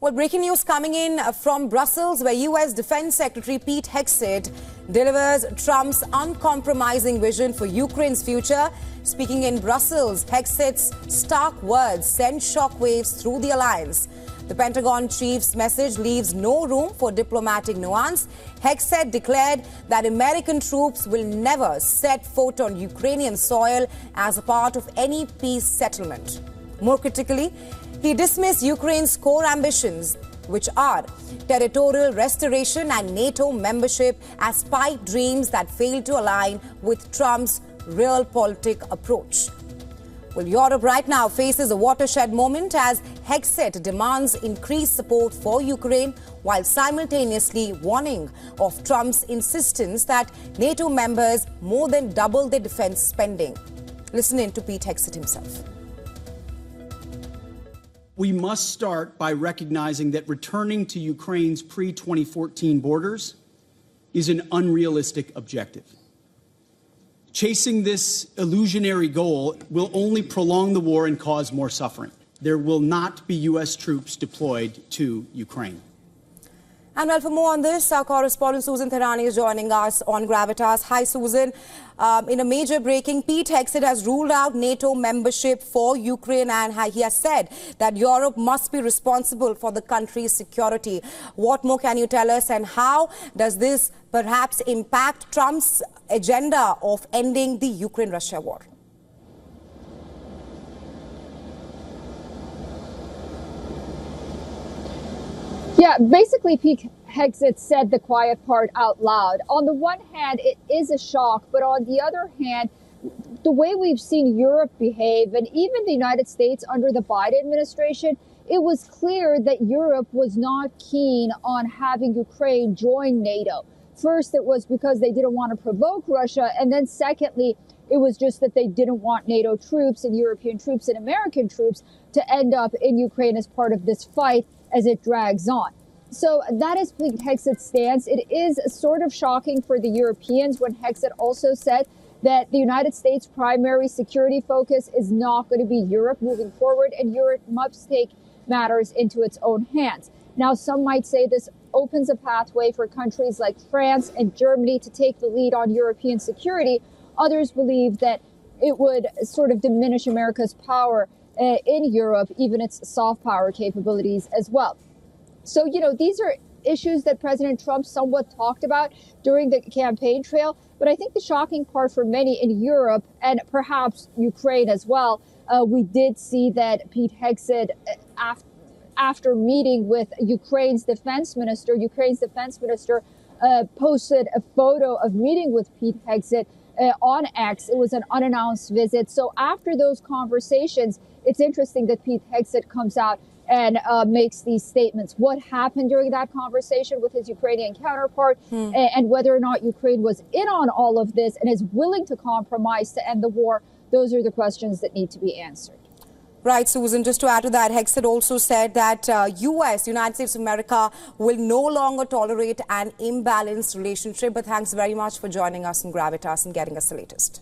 Well, breaking news coming in from Brussels, where U.S. Defense Secretary Pete Hegseth delivers Trump's uncompromising vision for Ukraine's future. Speaking in Brussels, Hegseth's stark words send shockwaves through the alliance. The Pentagon chief's message leaves no room for diplomatic nuance. Hegseth declared that American troops will never set foot on Ukrainian soil as a part of any peace settlement. More critically, he dismissed Ukraine's core ambitions, which are territorial restoration and NATO membership, as pipe dreams that fail to align with Trump's realpolitik approach. Well, Europe right now faces a watershed moment as Hegseth demands increased support for Ukraine while simultaneously warning of Trump's insistence that NATO members more than double their defense spending. Listen in to Pete Hegseth himself. We must start by recognizing that returning to Ukraine's pre-2014 borders is an unrealistic objective. Chasing this illusionary goal will only prolong the war and cause more suffering. There will not be U.S. troops deployed to Ukraine. And well, for more on this, our correspondent Susan Therani is joining us on Gravitas. Hi, Susan. In a major breaking, Pete Hegseth has ruled out NATO membership for Ukraine, and he has said that Europe must be responsible for the country's security. What more can you tell us, and how does this perhaps impact Trump's agenda of ending the Ukraine-Russia war? Yeah, basically, Pete Hegseth said the quiet part out loud. On the one hand, it is a shock, but on the other hand, the way we've seen Europe behave, and even the United States under the Biden administration, it was clear that Europe was not keen on having Ukraine join NATO. First, it was because they didn't want to provoke Russia, and then secondly, it was just that they didn't want NATO troops and European troops and American troops to end up in Ukraine as part of this fight as it drags on. So that is Pete Hegseth's stance. It is sort of shocking for the Europeans when Hegseth also said that the United States' primary security focus is not going to be Europe moving forward, and Europe must take matters into its own hands. Now, some might say this opens a pathway for countries like France and Germany to take the lead on European security. Others believe that it would sort of diminish America's power in Europe, even its soft power capabilities as well. So, these are issues that President Trump somewhat talked about during the campaign trail. But I think the shocking part for many in Europe, and perhaps Ukraine as well, we did see that Pete Hegseth, after meeting with Ukraine's defense minister posted a photo of meeting with Pete Hegseth on X. It was an unannounced visit. So after those conversations, it's interesting that Pete Hegseth comes out and makes these statements. What happened during that conversation with his Ukrainian counterpart and whether or not Ukraine was in on all of this and is willing to compromise to end the war, those are the questions that need to be answered. Right, Susan, just to add to that, Hegseth also said that United States of America, will no longer tolerate an imbalanced relationship. But thanks very much for joining us in Gravitas and getting us the latest.